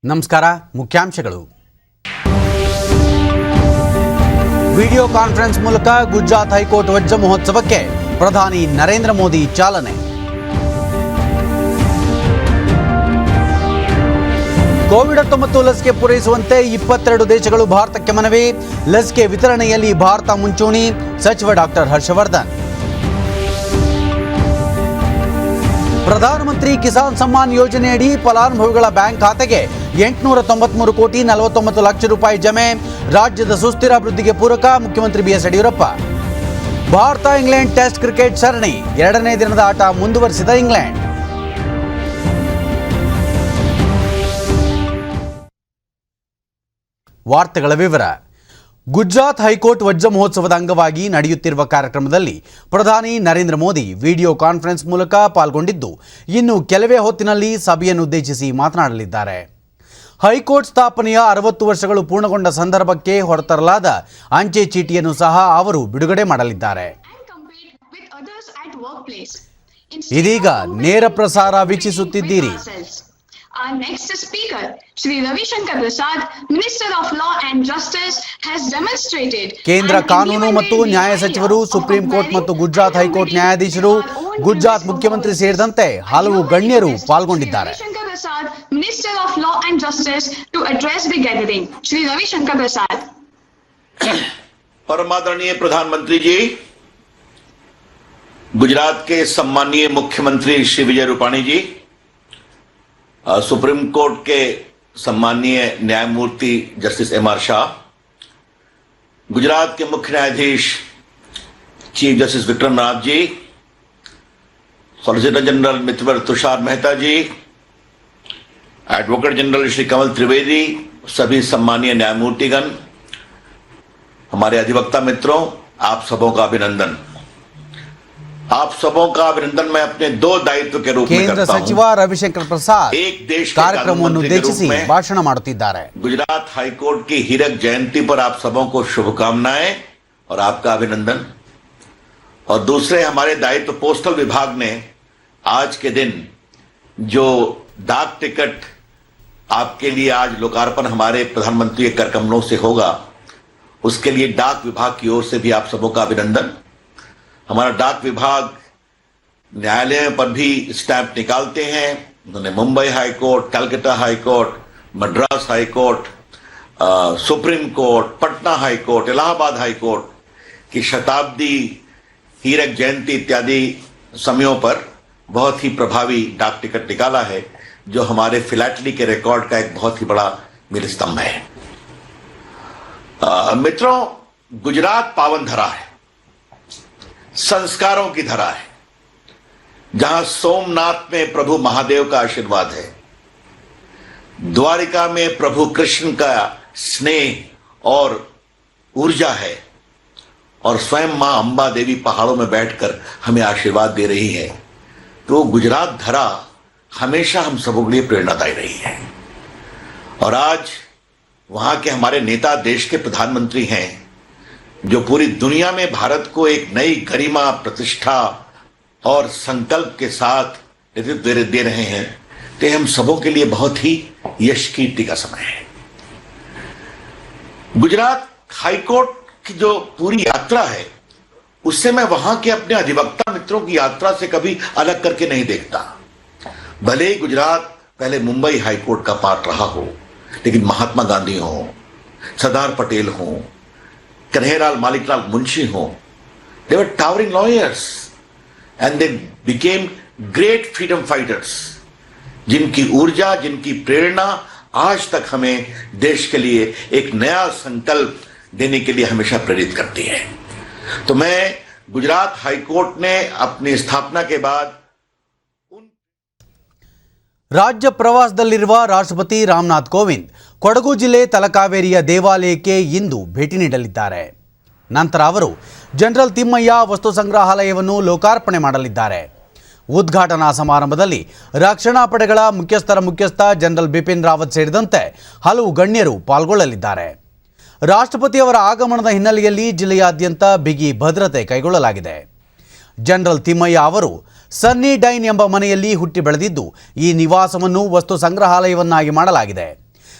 ನಮಸ್ಕಾರ. ಮುಖ್ಯಾಂಶಗಳು. Video conference ಮೂಲಕ ಗುಜರಾತ್ ಹೈಕೋರ್ಟ್ ವಜ್ರ ಮಹೋತ್ಸವಕ್ಕೆ ಪ್ರಧಾನಿ ನರೇಂದ್ರ ಮೋದಿ ಚಾಲನೆ. ಕೋವಿಡ್-19 ಲಸಿಕೆ ಪೂರೈಸುವಂತೆ 22 ದೇಶಗಳು ಭಾರತಕ್ಕೆ ಮನವಿ. ಲಸಿಕೆ ವಿತರಣೆಯಲ್ಲಿ ಭಾರತ ಮುಂಚೂಣಿ. ಸಚಿವ ಡಾಕ್ಟರ್ ಹರ್ಷವರ್ಧನ್. ಪ್ರಧಾನಮಂತ್ರಿ ಕಿಸಾನ್ ಸಮ್ಮಾನ್ ಯೋಜನೆಯಡಿ ಫಲಾನುಭವಿಗಳ ಬ್ಯಾಂಕ್ ಖಾತೆಗೆ 893 ಕೋಟಿ 49 ಲಕ್ಷ ರೂಪಾಯಿ ಜಮೆ. ರಾಜ್ಯದ ಸುಸ್ಥಿರ ಅಭಿವೃದ್ಧಿಗೆ ಪೂರಕ. ಮುಖ್ಯಮಂತ್ರಿ BS Yediyurappa. Bharat England test cricket ಸರಣಿ 2ನೇ ದಿನದ ಆಟ ಮುಂದುವರಿಸಿದ ಇಂಗ್ಲೆಂಡ್. ವಾರ್ತೆಗಳ ವಿವರ. ಗುಜರಾತ್ ಹೈಕೋರ್ಟ್ ವಜ್ರ ಮಹೋತ್ಸವದ ಅಂಗವಾಗಿ ನಡೆಯುತ್ತಿರುವ ಕಾರ್ಯಕ್ರಮದಲ್ಲಿ ಪ್ರಧಾನಿ ನರೇಂದ್ರ ಮೋದಿ ವಿಡಿಯೋ ಕಾನ್ಫರೆನ್ಸ್ ಮೂಲಕ ಪಾಲ್ಗೊಂಡಿದ್ದು, ಇನ್ನು ಕೆಲವೇ ಹೊತ್ತಿನಲ್ಲಿ ಸಭೆಯನ್ನು ಉದ್ದೇಶಿಸಿ ಮಾತನಾಡಲಿದ್ದಾರೆ. ಹೈಕೋರ್ಟ್ ಸ್ಥಾಪನೆಯ 60 ವರ್ಷಗಳು ಪೂರ್ಣಗೊಂಡ ಸಂದರ್ಭಕ್ಕೆ ಹೊರತರಲಾದ ಅಂಚೆ ಚೀಟಿಯನ್ನು ಸಹ ಅವರು ಬಿಡುಗಡೆ ಮಾಡಲಿದ್ದಾರೆ. ಇದೀಗ ನೇರ ಪ್ರಸಾರ ವೀಕ್ಷಿಸುತ್ತಿದ್ದೀರಿ. Our next speaker, Shri Ravi Shankar Prasad, Minister of Law and Justice, has demonstrated. ಕೇಂದ್ರ ಕಾನೂನು ಮತ್ತು ನ್ಯಾಯ ಸಚಿವರು, ಸುಪ್ರೀಂ ಕೋರ್ಟ್ ಮತ್ತು ಗುಜರಾತ್ ಹೈಕೋರ್ಟ್ ನ್ಯಾಯಾಧೀಶರು, ಗುಜರಾತ್ ಮುಖ್ಯಮಂತ್ರಿ ಸೇರಿದಂತೆ ಹಲವು ಗಣ್ಯರು ಪಾಲ್ಗೊಂಡಿದ್ದಾರೆ. Ravi Shankar Prasad, Minister of Law and Justice, to address the gathering. Shri Ravi Shankar Prasad. परमादरणीय प्रधानमंत्री जी, गुजरात के सम्मानीय मुख्यमंत्री श्री विजय रूपाणी जी, सुप्रीम कोर्ट के सम्मानीय न्यायमूर्ति जस्टिस एम.आर. शाह, गुजरात के मुख्य न्यायाधीश चीफ जस्टिस विक्रमनाथ जी, सॉलिसिटर जनरल मित्रवर तुषार मेहता जी, एडवोकेट जनरल श्री कमल त्रिवेदी, सभी सम्मानीय न्यायमूर्तिगण, हमारे अधिवक्ता मित्रों, आप सबों का अभिनंदन. आप सबों का अभिनंदन मैं अपने 2 दायित्व के रूप में ಕೇಂದ್ರ करता ಸಚಿವ हूं. ರವಿಶಂಕರ್ ಪ್ರಸಾದ್ एक देश के ಕಾರ್ಯಕ್ರಮವನ್ನು कानून मंत्री के रूप ಉದ್ದೇಶಿಸಿ में ಭಾಷಣ ಮಾಡುತ್ತಿದ್ದಾರೆ. गुजरात हाईकोर्ट की हीरक जयंती पर आप सबों को शुभकामनाएं और आपका अभिनंदन. और दूसरे हमारे दायित्व पोस्टल विभाग ने आज के दिन जो डाक टिकट आपके लिए आज लोकार्पण हमारे प्रधानमंत्री के करकमलों से होगा, उसके लिए डाक विभाग की ओर से भी आप सबों का अभिनंदन. हमारा डाक विभाग न्यायालय पर भी स्टैंप निकालते हैं. उन्होंने Mumbai high court, Calcutta high court, Madras high court, supreme court, Patna high court, Allahabad high court की शताब्दी, हीरक जयंती इत्यादि समयों पर बहुत ही प्रभावी डाक टिकट निकाला है, जो हमारे फिलैटली के रिकॉर्ड का एक बहुत ही बड़ा मील स्तंभ है. मित्रों, गुजरात पावन धरा है, संस्कारों की धरा है, जहां सोमनाथ में प्रभु महादेव का आशीर्वाद है, द्वारिका में प्रभु कृष्ण का स्नेह और ऊर्जा है, और स्वयं मां अंबा देवी पहाड़ों में बैठकर हमें आशीर्वाद दे रही है. तो गुजरात धरा हमेशा हम सबों के लिए प्रेरणादायी रही है. और आज वहां के हमारे नेता देश के प्रधानमंत्री हैं, जो पूरी दुनिया में भारत को एक नई गरिमा, प्रतिष्ठा और संकल्प के साथ नेतृत्व दे रहे हैं. तो हम सबों के लिए बहुत ही यश कीर्ति का समय है. गुजरात हाईकोर्ट की जो पूरी यात्रा है, उससे मैं वहां के अपने अधिवक्ता मित्रों की यात्रा से कभी अलग करके नहीं देखता. भले ही गुजरात पहले मुंबई हाईकोर्ट का पार्ट रहा हो, लेकिन महात्मा गांधी हो, सरदार पटेल हो, कन्हैयालाल मालिकलाल मुंशी हो, they were towering lawyers and they became great freedom fighters, जिनकी ऊर्जा, जिनकी प्रेरणा आज तक हमें देश के लिए एक नया संकल्प देने के लिए हमेशा प्रेरित करती है. तो मैं गुजरात हाईकोर्ट ने अपनी स्थापना के बाद ರಾಜ್ಯ ಪ್ರವಾಸದಲ್ಲಿರುವ ರಾಷ್ಟ್ರಪತಿ ರಾಮನಾಥ್ ಕೋವಿಂದ್ ಕೊಡಗು ಜಿಲ್ಲೆ ತಲಕಾವೇರಿಯ ದೇವಾಲಯಕ್ಕೆ ಇಂದು ಭೇಟಿ ನೀಡಲಿದ್ದಾರೆ. ನಂತರ ಅವರು ಜನರಲ್ ತಿಮ್ಮಯ್ಯ ವಸ್ತು ಸಂಗ್ರಹಾಲಯವನ್ನು ಲೋಕಾರ್ಪಣೆ ಮಾಡಲಿದ್ದಾರೆ. ಉದ್ಘಾಟನಾ ಸಮಾರಂಭದಲ್ಲಿ ರಕ್ಷಣಾ ಪಡೆಗಳ ಮುಖ್ಯಸ್ಥ ಜನರಲ್ ಬಿಪಿನ್ ರಾವತ್ ಸೇರಿದಂತೆ ಹಲವು ಗಣ್ಯರು ಪಾಲ್ಗೊಳ್ಳಲಿದ್ದಾರೆ. ರಾಷ್ಟ್ರಪತಿಯವರ ಆಗಮನದ ಹಿನ್ನೆಲೆಯಲ್ಲಿ ಜಿಲ್ಲೆಯಾದ್ಯಂತ ಬಿಗಿ ಭದ್ರತೆ ಕೈಗೊಳ್ಳಲಾಗಿದೆ. ಜನರಲ್ ತಿಮ್ಮಯ್ಯ ಅವರು ಸನ್ನಿ ಡೈನ್ ಎಂಬ ಮನೆಯಲ್ಲಿ ಹುಟ್ಟಿ ಬೆಳೆದಿದ್ದು ಈ ನಿವಾಸವನ್ನು ವಸ್ತು ಸಂಗ್ರಹಾಲಯವನ್ನಾಗಿ ಮಾಡಲಾಗಿದೆ.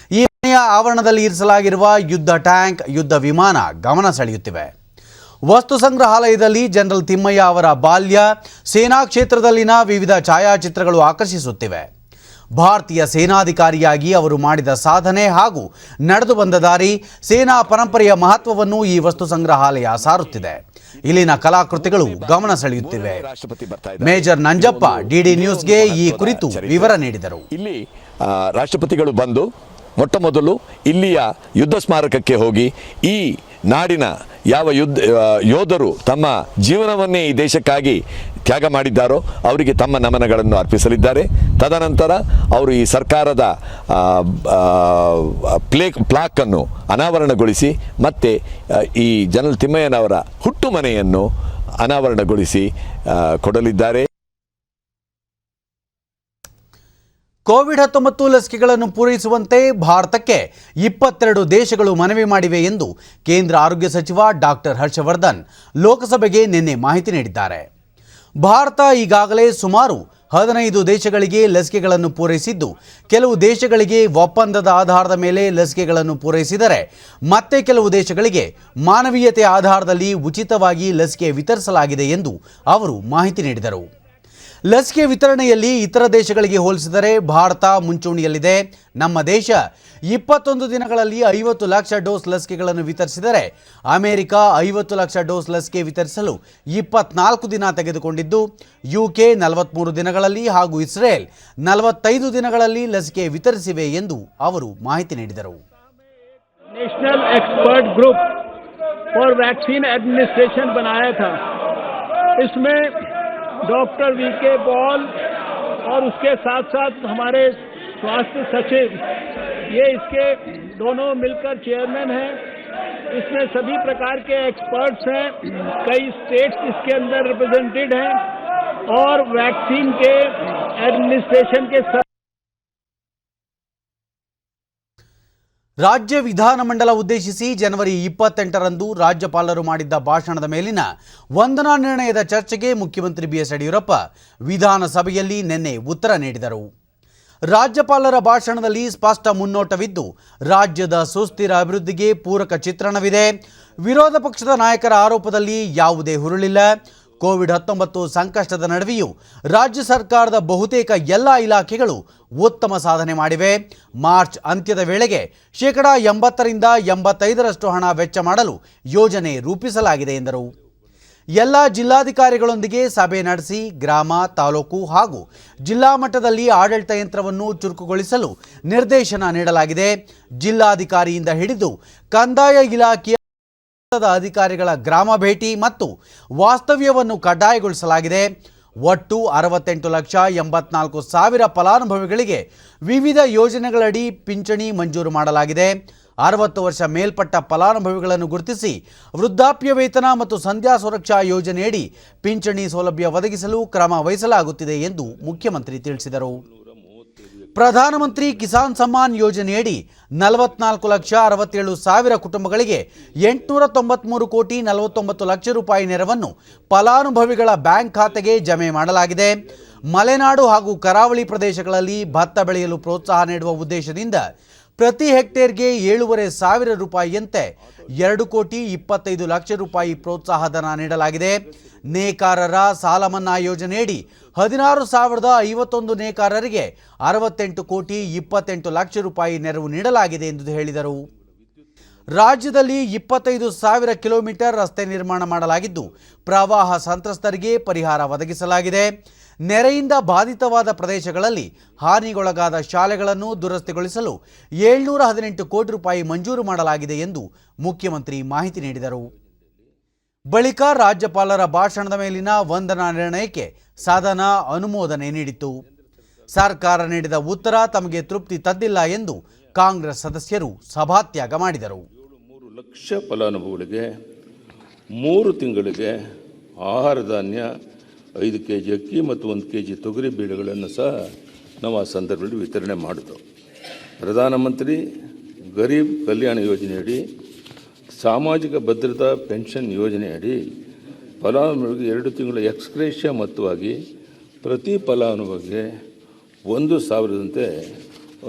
ಮನೆಯ ಆವರಣದಲ್ಲಿ ಇರಿಸಲಾಗಿರುವ ಯುದ್ಧ ಟ್ಯಾಂಕ್, ಯುದ್ಧ ವಿಮಾನ ಗಮನ ಸೆಳೆಯುತ್ತಿವೆ. ವಸ್ತು ಸಂಗ್ರಹಾಲಯದಲ್ಲಿ ಜನರಲ್ ತಿಮ್ಮಯ್ಯ ಅವರ ಬಾಲ್ಯ, ಸೇನಾ ಕ್ಷೇತ್ರದಲ್ಲಿನ ವಿವಿಧ ಛಾಯಾಚಿತ್ರಗಳು ಆಕರ್ಷಿಸುತ್ತಿವೆ. ಭಾರತೀಯ ಸೇನಾಧಿಕಾರಿಯಾಗಿ ಅವರು ಮಾಡಿದ ಸಾಧನೆ ಹಾಗೂ ನಡೆದು ಬಂದ ದಾರಿ, ಸೇನಾ ಪರಂಪರೆಯ ಮಹತ್ವವನ್ನು ಈ ವಸ್ತು ಸಂಗ್ರಹಾಲಯ ಸಾರುತ್ತಿದೆ. ಇಲ್ಲಿನ ಕಲಾಕೃತಿಗಳು ಗಮನ ಸೆಳೆಯುತ್ತಿವೆ. ಮೇಜರ್ ನಂಜಪ್ಪ ಡಿಡಿ ನ್ಯೂಸ್ಗೆ ಈ ಕುರಿತು ವಿವರ ನೀಡಿದರು. ಇಲ್ಲಿ ರಾಷ್ಟ್ರಪತಿಗಳು ಬಂದು ಮೊಟ್ಟ ಮೊದಲು ಇಲ್ಲಿಯ ಯುದ್ಧ ಸ್ಮಾರಕಕ್ಕೆ ಹೋಗಿ ಈ ನಾಡಿನ ಯಾವ ಯೋಧರು ತಮ್ಮ ಜೀವನವನ್ನೇ ಈ ದೇಶಕ್ಕಾಗಿ ತ್ಯಾಗ ಮಾಡಿದ್ದಾರೋ ಅವರಿಗೆ ತಮ್ಮ ನಮನಗಳನ್ನು ಅರ್ಪಿಸಲಿದ್ದಾರೆ. ತದನಂತರ ಅವರು ಈ ಸರ್ಕಾರದ ಪ್ಲಾಕನ್ನು ಅನಾವರಣಗೊಳಿಸಿ ಮತ್ತೆ ಈ ಜನರಲ್ ತಿಮ್ಮಯ್ಯನವರ ಹುಟ್ಟು ಮನೆಯನ್ನು ಅನಾವರಣಗೊಳಿಸಿ ಕೊಡಲಿದ್ದಾರೆ. ಕೋವಿಡ್-19 ಲಸಿಕೆಗಳನ್ನು ಪೂರೈಸುವಂತೆ ಭಾರತಕ್ಕೆ 22 ದೇಶಗಳು ಮನವಿ ಮಾಡಿವೆ ಎಂದು ಕೇಂದ್ರ ಆರೋಗ್ಯ ಸಚಿವ ಡಾಕ್ಟರ್ ಹರ್ಷವರ್ಧನ್ ಲೋಕಸಭೆಗೆ ನಿನ್ನೆ ಮಾಹಿತಿ ನೀಡಿದ್ದಾರೆ. ಭಾರತ ಈಗಾಗಲೇ ಸುಮಾರು 15 ದೇಶಗಳಿಗೆ ಲಸಿಕೆಗಳನ್ನು ಪೂರೈಸಿದ್ದು, ಕೆಲವು ದೇಶಗಳಿಗೆ ಒಪ್ಪಂದದ ಆಧಾರದ ಮೇಲೆ ಲಸಿಕೆಗಳನ್ನು ಪೂರೈಸಿದರೆ ಮತ್ತೆ ಕೆಲವು ದೇಶಗಳಿಗೆ ಮಾನವೀಯತೆ ಆಧಾರದಲ್ಲಿ ಉಚಿತವಾಗಿ ಲಸಿಕೆ ವಿತರಿಸಲಾಗಿದೆ ಎಂದು ಅವರು ಮಾಹಿತಿ ನೀಡಿದರು. ಲಸಿಕೆ ವಿತರಣೆಯಲ್ಲಿ ಇತರ ದೇಶಗಳಿಗೆ ಹೋಲಿಸಿದರೆ ಭಾರತ ಮುಂಚೂಣಿಯಲ್ಲಿದೆ. ನಮ್ಮ ದೇಶ 21 ದಿನಗಳಲ್ಲಿ 50 ಲಕ್ಷ ಡೋಸ್ ಲಸಿಕೆಗಳನ್ನು ವಿತರಿಸಿದರೆ ಅಮೆರಿಕ 50 ಲಕ್ಷ ಡೋಸ್ ಲಸಿಕೆ ವಿತರಿಸಲು 24 ದಿನ ತೆಗೆದುಕೊಂಡಿದ್ದು, UK 43 ದಿನಗಳಲ್ಲಿ ಹಾಗೂ ಇಸ್ರೇಲ್ 45 ದಿನಗಳಲ್ಲಿ ಲಸಿಕೆ ವಿತರಿಸಿವೆ ಎಂದು ಅವರು ಮಾಹಿತಿ ನೀಡಿದರು. National expert group for vaccine administration बनाया था. इसमें डॉक्टर वीके पॉल और उसके साथ साथ हमारे स्वास्थ्य सचिव, ये इसके दोनों मिलकर चेयरमैन हैं. इसमें सभी प्रकार के एक्सपर्ट्स हैं, कई स्टेट्स इसके अंदर रिप्रेजेंटेड हैं और वैक्सीन के एडमिनिस्ट्रेशन के ರಾಜ್ಯ ವಿಧಾನಮಂಡಲ ಉದ್ದೇಶಿಸಿ ಜನವರಿ 28ರಂದು ರಾಜ್ಯಪಾಲರು ಮಾಡಿದ್ದ ಭಾಷಣದ ಮೇಲಿನ ವಂದನಾ ನಿರ್ಣಯದ ಚರ್ಚೆಗೆ ಮುಖ್ಯಮಂತ್ರಿ ಬಿಎಸ್ ಯಡಿಯೂರಪ್ಪ ವಿಧಾನಸಭೆಯಲ್ಲಿ ನಿನ್ನೆ ಉತ್ತರ ನೀಡಿದರು. ರಾಜ್ಯಪಾಲರ ಭಾಷಣದಲ್ಲಿ ಸ್ಪಷ್ಟ ಮುನ್ನೋಟವಿದ್ದು, ರಾಜ್ಯದ ಸುಸ್ಥಿರ ಅಭಿವೃದ್ಧಿಗೆ ಪೂರಕ ಚಿತ್ರಣವಿದೆ. ವಿರೋಧ ಪಕ್ಷದ ನಾಯಕರ ಆರೋಪದಲ್ಲಿ ಯಾವುದೇ ಹುರುಳಿಲ್ಲ. ಕೋವಿಡ್-19 ಸಂಕಷ್ಟದ ನಡುವೆಯೂ ರಾಜ್ಯ ಸರ್ಕಾರದ ಬಹುತೇಕ ಎಲ್ಲ ಇಲಾಖೆಗಳು ಉತ್ತಮ ಸಾಧನೆ ಮಾಡಿವೆ. ಮಾರ್ಚ್ ಅಂತ್ಯದ ವೇಳೆಗೆ 80% 85% ಹಣ ವೆಚ್ಚ ಮಾಡಲು ಯೋಜನೆ ರೂಪಿಸಲಾಗಿದೆ ಎಂದರು. ಎಲ್ಲ ಜಿಲ್ಲಾಧಿಕಾರಿಗಳೊಂದಿಗೆ ಸಭೆ ನಡೆಸಿ ಗ್ರಾಮ, ತಾಲೂಕು ಹಾಗೂ ಜಿಲ್ಲಾ ಮಟ್ಟದಲ್ಲಿ ಆಡಳಿತ ಯಂತ್ರವನ್ನು ಚುರುಕುಗೊಳಿಸಲು ನಿರ್ದೇಶನ ನೀಡಲಾಗಿದೆ. ಜಿಲ್ಲಾಧಿಕಾರಿಯಿಂದ ಹಿಡಿದು ಕಂದಾಯ ಇಲಾಖೆಯ ಅಧಿಕಾರಿಗಳ ಗ್ರಾಮ ಭೇಟಿ ಮತ್ತು ವಾಸ್ತವ್ಯವನ್ನು ಕಡ್ಡಾಯಗೊಳಿಸಲಾಗಿದೆ. ಒಟ್ಟು 68,84,000 ಫಲಾನುಭವಿಗಳಿಗೆ ವಿವಿಧ ಯೋಜನೆಗಳಡಿ ಪಿಂಚಣಿ ಮಂಜೂರು ಮಾಡಲಾಗಿದೆ. 60 ವರ್ಷ ಮೇಲ್ಪಟ್ಟ ಫಲಾನುಭವಿಗಳನ್ನು ಗುರುತಿಸಿ ವೃದ್ಧಾಪ್ಯ ವೇತನ ಮತ್ತು ಸಂಧ್ಯಾ ಸುರಕ್ಷಾ ಯೋಜನೆಯಡಿ ಪಿಂಚಣಿ ಸೌಲಭ್ಯ ಒದಗಿಸಲು ಕ್ರಮ ವಹಿಸಲಾಗುತ್ತಿದೆ ಎಂದು ಮುಖ್ಯಮಂತ್ರಿ ತಿಳಿಸಿದರು. ಪ್ರಧಾನಮಂತ್ರಿ ಕಿಸಾನ್ ಸಮ್ಮಾನ್ ಯೋಜನೆಯಡಿ 44,67,000 ಕುಟುಂಬಗಳಿಗೆ 893 ಕೋಟಿ 49 ಲಕ್ಷ ರೂಪಾಯಿ ನೆರವನ್ನು ಫಲಾನುಭವಿಗಳ ಬ್ಯಾಂಕ್ ಖಾತೆಗೆ ಜಮೆ ಮಾಡಲಾಗಿದೆ. ಮಲೆನಾಡು ಹಾಗೂ ಕರಾವಳಿ ಪ್ರದೇಶಗಳಲ್ಲಿ ಭತ್ತ ಬೆಳೆಯಲು ಪ್ರೋತ್ಸಾಹ ನೀಡುವ ಉದ್ದೇಶದಿಂದ ಪ್ರತಿ ಹೆಕ್ಟೇರ್ಗೆ 7,500 ರೂಪಾಯಿಯಂತೆ 2 ಕೋಟಿ 25 ಲಕ್ಷ ರೂಪಾಯಿ ಪ್ರೋತ್ಸಾಹಧನ ನೀಡಲಾಗಿದೆ. ನೇಕಾರರ ಸಾಲ ಮನ್ನಾ ಯೋಜನೆಯಡಿ 16,051 ನೇಕಾರರಿಗೆ 68 ಕೋಟಿ 28 ಲಕ್ಷ ರೂಪಾಯಿ ನೆರವು ನೀಡಲಾಗಿದೆ ಎಂದು ಹೇಳಿದರು. ರಾಜ್ಯದಲ್ಲಿ 25,000 ಕಿಲೋಮೀಟರ್ ರಸ್ತೆ ನಿರ್ಮಾಣ ಮಾಡಲಾಗಿದ್ದು, ಪ್ರವಾಹ ಸಂತ್ರಸ್ತರಿಗೆ ಪರಿಹಾರ ಒದಗಿಸಲಾಗಿದೆ. ನೆರೆಯಿಂದ ಬಾಧಿತವಾದ ಪ್ರದೇಶಗಳಲ್ಲಿ ಹಾನಿಗೊಳಗಾದ ಶಾಲೆಗಳನ್ನು ದುರಸ್ತಿಗೊಳಿಸಲು 718 ಕೋಟಿ ರೂಪಾಯಿ ಮಂಜೂರು ಮಾಡಲಾಗಿದೆ ಎಂದು ಮುಖ್ಯಮಂತ್ರಿ ಮಾಹಿತಿ ನೀಡಿದರು. ಬಳಿಕ ರಾಜ್ಯಪಾಲರ ಭಾಷಣದ ಮೇಲಿನ ವಂದನಾ ನಿರ್ಣಯಕ್ಕೆ ಸದನ ಅನುಮೋದನೆ ನೀಡಿತು. ಸರ್ಕಾರ ನೀಡಿದ ಉತ್ತರ ತಮಗೆ ತೃಪ್ತಿ ತಂದಿಲ್ಲ ಎಂದು ಕಾಂಗ್ರೆಸ್ ಸದಸ್ಯರು ಸಭಾತ್ಯಾಗ ಮಾಡಿದರು. 3 ಲಕ್ಷ ಫಲಾನುಭವಿಗಳಿಗೆ 3 ತಿಂಗಳಿಗೆ ಆಹಾರ ಧಾನ್ಯ 5 ಕೆಜಿ ಅಕ್ಕಿ ಮತ್ತು 1 ಕೆಜಿ ತೊಗರಿ ಬೇಳೆಗಳನ್ನು ಸಹ ನಾವು ಆ ಸಂದರ್ಭದಲ್ಲಿ ವಿತರಣೆ ಮಾಡಿದೆವು. ಪ್ರಧಾನಮಂತ್ರಿ ಗರೀಬ್ ಕಲ್ಯಾಣ ಯೋಜನೆಯಡಿ ಸಾಮಾಜಿಕ ಭದ್ರತಾ ಪೆನ್ಷನ್ ಯೋಜನೆಯಡಿ ಫಲಾನುಭವಿಗೆ 2 ತಿಂಗಳ ಎಕ್ಸ್ಗ್ರೇಷಿಯಾ ಮೊತ್ತವಾಗಿ ಪ್ರತಿ ಫಲಾನುಭವಿಗೆ 1,000ದಂತೆ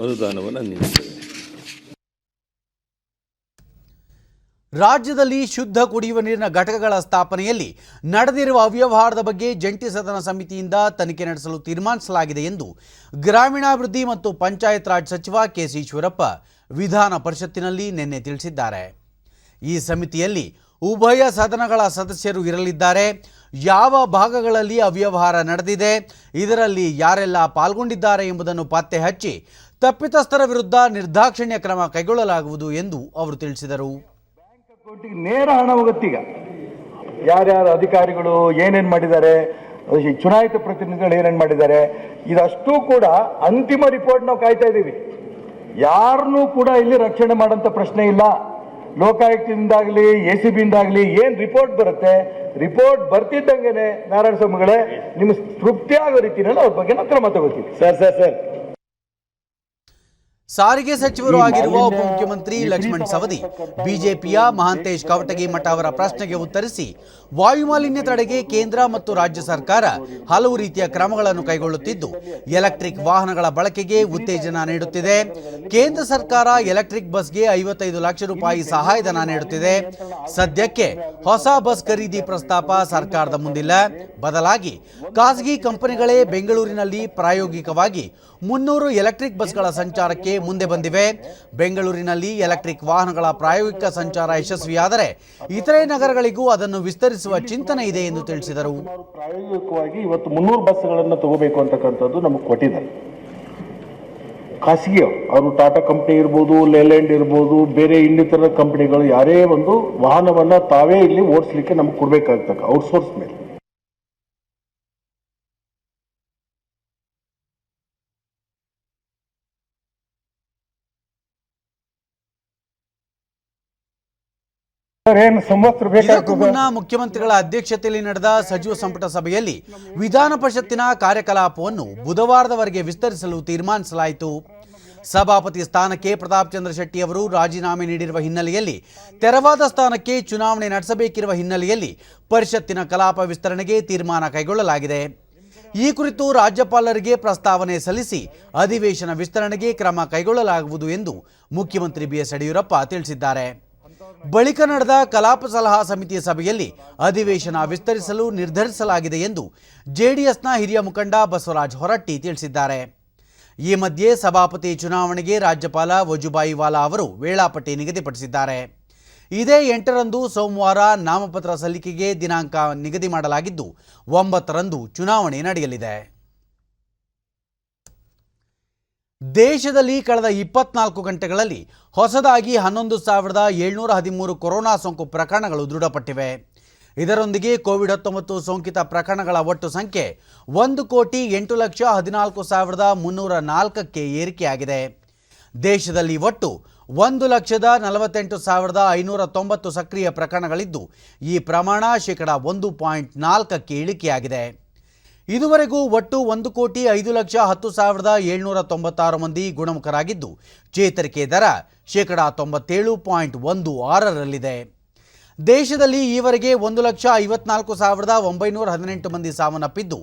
ಅನುದಾನವನ್ನು ನೀಡಿದ್ದೇವೆ. ರಾಜ್ಯದಲ್ಲಿ ಶುದ್ಧ ಕುಡಿಯುವ ನೀರಿನ ಘಟಕಗಳ ಸ್ಥಾಪನೆಯಲ್ಲಿ ನಡೆದಿರುವ ಅವ್ಯವಹಾರದ ಬಗ್ಗೆ ಜಂಟಿ ಸದನ ಸಮಿತಿಯಿಂದ ತನಿಖೆ ನಡೆಸಲು ತೀರ್ಮಾನಿಸಲಾಗಿದೆ ಎಂದು ಗ್ರಾಮೀಣಾಭಿವೃದ್ಧಿ ಮತ್ತು ಪಂಚಾಯತ್ ರಾಜ್ ಸಚಿವ ಕೆಸಿ ಈಶ್ವರಪ್ಪ ವಿಧಾನ ಪರಿಷತ್ತಿನಲ್ಲಿ ನಿನ್ನೆ ತಿಳಿಸಿದ್ದಾರೆ. ಈ ಸಮಿತಿಯಲ್ಲಿ ಉಭಯ ಸದನಗಳ ಸದಸ್ಯರು ಇರಲಿದ್ದಾರೆ. ಯಾವ ಭಾಗಗಳಲ್ಲಿ ಅವ್ಯವಹಾರ ನಡೆದಿದೆ, ಇದರಲ್ಲಿ ಯಾರೆಲ್ಲ ಪಾಲ್ಗೊಂಡಿದ್ದಾರೆ ಎಂಬುದನ್ನು ಪತ್ತೆ ಹಚ್ಚಿ ತಪ್ಪಿತಸ್ಥರ ವಿರುದ್ಧ ನಿರ್ದಾಕ್ಷಿಣ್ಯ ಕ್ರಮ ಕೈಗೊಳ್ಳಲಾಗುವುದು ಎಂದು ಅವರು ತಿಳಿಸಿದರು. ಅಕೌಂಟಿಗೆ ನೇರ ಹಣ ಹೋಗುತ್ತೀಗ. ಯಾರ್ಯಾರು ಅಧಿಕಾರಿಗಳು ಏನೇನು ಮಾಡಿದ್ದಾರೆ, ಚುನಾಯಿತ ಪ್ರತಿನಿಧಿಗಳು ಏನೇನು ಮಾಡಿದ್ದಾರೆ, ಇದಷ್ಟು ಕೂಡ ಅಂತಿಮ ರಿಪೋರ್ಟ್ ನಾವು ಕಾಯ್ತಾ ಇದ್ದೀವಿ. ಯಾರನ್ನೂ ಕೂಡ ಇಲ್ಲಿ ರಕ್ಷಣೆ ಮಾಡೋಂಥ ಪ್ರಶ್ನೆ ಇಲ್ಲ. ಲೋಕಾಯುಕ್ತದಿಂದಾಗಲಿ ACB ಇಂದಾಗಲಿ ಏನು ರಿಪೋರ್ಟ್ ಬರುತ್ತೆ, ರಿಪೋರ್ಟ್ ಬರ್ತಿದ್ದಂಗೆನೆ ನಾರಾಯಣ ಸ್ವಾಮಿಗಳೇ ನಿಮ್ಗೆ ತೃಪ್ತಿ ಆಗೋ ರೀತಿಯಲ್ಲಿ ಅವ್ರ ಬಗ್ಗೆ ನಾವು ಕ್ರಮ ತಗೋತೀವಿ. ಸರ್ ಸಾರಿಗೆ ಸಚಿವರು ಆಗಿರುವ ಉಪಮುಖ್ಯಮಂತ್ರಿ ಲಕ್ಷ್ಮಣ್ ಸವದಿ ಬಿಜೆಪಿಯ ಮಹಾಂತೇಶ್ ಕವಟಗಿಮಠ ಅವರ ಪ್ರಶ್ನೆಗೆ ಉತ್ತರಿಸಿ, ವಾಯುಮಾಲಿನ್ಯ ತಡೆಗೆ ಕೇಂದ್ರ ಮತ್ತು ರಾಜ್ಯ ಸರ್ಕಾರ ಹಲವು ರೀತಿಯ ಕ್ರಮಗಳನ್ನು ಕೈಗೊಳ್ಳುತ್ತಿದ್ದು ಎಲೆಕ್ಟ್ರಿಕ್ ವಾಹನಗಳ ಬಳಕೆಗೆ ಉತ್ತೇಜನ ನೀಡುತ್ತಿದೆ. ಕೇಂದ್ರ ಸರ್ಕಾರ ಎಲೆಕ್ಟ್ರಿಕ್ ಬಸ್ಗೆ 55 ಲಕ್ಷ ರೂಪಾಯಿ ಸಹಾಯಧನ ನೀಡುತ್ತಿದೆ. ಸದ್ಯಕ್ಕೆ ಹೊಸ ಬಸ್ ಖರೀದಿ ಪ್ರಸ್ತಾಪ ಸರ್ಕಾರದ ಮುಂದಿಲ್ಲ. ಬದಲಾಗಿ ಖಾಸಗಿ ಕಂಪನಿಗಳೇ ಬೆಂಗಳೂರಿನಲ್ಲಿ ಪ್ರಾಯೋಗಿಕವಾಗಿ 300 ಎಲೆಕ್ಟ್ರಿಕ್ ಬಸ್ಗಳ ಸಂಚಾರಕ್ಕೆ ಮುಂದೆ ಬಂದಿವೆ. ಬೆಂಗಳೂರಿನಲ್ಲಿ ಎಲೆಕ್ಟ್ರಿಕ್ ವಾಹನಗಳ ಪ್ರಾಯೋಗಿಕ ಸಂಚಾರ ಯಶಸ್ವಿಯಾದರೆ ಇತರೆ ನಗರಗಳಿಗೂ ಅದನ್ನು ವಿಸ್ತರಿಸುವ ಚಿಂತನೆ ಇದೆ ಎಂದು ತಿಳಿಸಿದರು. ಪ್ರಾಯೋಗಿಕವಾಗಿ ಇವತ್ತು 300 ಬಸ್ಗಳನ್ನು ತಗೋಬೇಕು ಅಂತಕ್ಕಂಥದ್ದು ನಮಗೆ ಕೊಟ್ಟಿದ್ದಾರೆ. ಖಾಸಗಿ ಅವರು ಟಾಟಾ ಕಂಪನಿ ಇರ್ಬೋದು, ಲೇಲ್ಯಾಂಡ್ ಇರ್ಬೋದು, ಬೇರೆ ಇನ್ನಿತರ ಕಂಪನಿಗಳು ಯಾರೇ ಒಂದು ವಾಹನವನ್ನ ತಾವೇ ಇಲ್ಲಿ ಓಡಿಸ್ಲಿಕ್ಕೆ ನಮ್ಗೆ ಕೊಡ್ಬೇಕಾಗ್ತಕ್ಕ ಔಟ್ಸೋರ್ಸ್ ಮೇಲೆ. ಇದಕ್ಕೂ ಮುನ್ನ ಮುಖ್ಯಮಂತ್ರಿಗಳ ಅಧ್ಯಕ್ಷತೆಯಲ್ಲಿ ನಡೆದ ಸಚಿವ ಸಂಪುಟ ಸಭೆಯಲ್ಲಿ ವಿಧಾನ ಪರಿಷತ್ತಿನ ಕಾರ್ಯಕಲಾಪವನ್ನು ಬುಧವಾರದವರೆಗೆ ವಿಸ್ತರಿಸಲು ತೀರ್ಮಾನಿಸಲಾಯಿತು. ಸಭಾಪತಿ ಸ್ಥಾನಕ್ಕೆ ಪ್ರತಾಪ್ ಚಂದ್ರ ಶೆಟ್ಟಿ ಅವರು ರಾಜೀನಾಮೆ ನೀಡಿರುವ ಹಿನ್ನೆಲೆಯಲ್ಲಿ ತೆರವಾದ ಸ್ಥಾನಕ್ಕೆ ಚುನಾವಣೆ ನಡೆಸಬೇಕಿರುವ ಹಿನ್ನೆಲೆಯಲ್ಲಿ ಪರಿಷತ್ತಿನ ಕಲಾಪ ವಿಸ್ತರಣೆಗೆ ತೀರ್ಮಾನ ಕೈಗೊಳ್ಳಲಾಗಿದೆ. ಈ ಕುರಿತು ರಾಜ್ಯಪಾಲರಿಗೆ ಪ್ರಸ್ತಾವನೆ ಸಲ್ಲಿಸಿ ಅಧಿವೇಶನ ವಿಸ್ತರಣೆಗೆ ಕ್ರಮ ಕೈಗೊಳ್ಳಲಾಗುವುದು ಎಂದು ಮುಖ್ಯಮಂತ್ರಿ BS ಯಡಿಯೂರಪ್ಪ ತಿಳಿಸಿದ್ದಾರೆ. ಬಳಿಕ ನಡೆದ ಕಲಾಪ ಸಲಹಾ ಸಮಿತಿಯ ಸಭೆಯಲ್ಲಿ ಅಧಿವೇಶನ ವಿಸ್ತರಿಸಲು ನಿರ್ಧರಿಸಲಾಗಿದೆ ಎಂದು ಜೆಡಿಎಸ್ನ ಹಿರಿಯ ಮುಖಂಡ ಬಸವರಾಜ ಹೊರಟ್ಟಿ ತಿಳಿಸಿದ್ದಾರೆ. ಈ ಮಧ್ಯೆ ಸಭಾಪತಿ ಚುನಾವಣೆಗೆ ರಾಜ್ಯಪಾಲ ವಜುಭಾಯಿ ವಾಲಾ ಅವರು ವೇಳಾಪಟ್ಟಿ ನಿಗದಿಪಡಿಸಿದ್ದಾರೆ. ಇದೇ 8ರಂದು ಸೋಮವಾರ ನಾಮಪತ್ರ ಸಲ್ಲಿಕೆಗೆ ದಿನಾಂಕ ನಿಗದಿ ಮಾಡಲಾಗಿದ್ದು 9ರಂದು ಚುನಾವಣೆ ನಡೆಯಲಿದೆ. ದೇಶದಲ್ಲಿ ಕಳೆದ 24 ಗಂಟೆಗಳಲ್ಲಿ ಹೊಸದಾಗಿ 11,713 ಕೊರೋನಾ ಸೋಂಕು ಪ್ರಕರಣಗಳು ದೃಢಪಟ್ಟಿವೆ. ಇದರೊಂದಿಗೆ ಕೋವಿಡ್-19 ಸೋಂಕಿತ ಪ್ರಕರಣಗಳ ಒಟ್ಟು ಸಂಖ್ಯೆ 1,08,14,304ಕ್ಕೆ ಏರಿಕೆಯಾಗಿದೆ. ದೇಶದಲ್ಲಿ ಒಟ್ಟು 1,48,590 ಸಕ್ರಿಯ ಪ್ರಕರಣಗಳಿದ್ದು ಈ ಪ್ರಮಾಣ ಶೇಕಡ 1.4ಕ್ಕೆ ಇಳಿಕೆಯಾಗಿದೆ. ಇದುವರೆಗೂ ಒಟ್ಟು 1,05,10,796 ಮಂದಿ ಗುಣಮುಖರಾಗಿದ್ದು ಚೇತರಿಕೆ ದರ ಶೇಕಡ 97.16ರಲ್ಲಿದೆ. ದೇಶದಲ್ಲಿ ಈವರೆಗೆ 1,54,918 ಮಂದಿ ಸಾವನ್ನಪ್ಪಿದ್ದು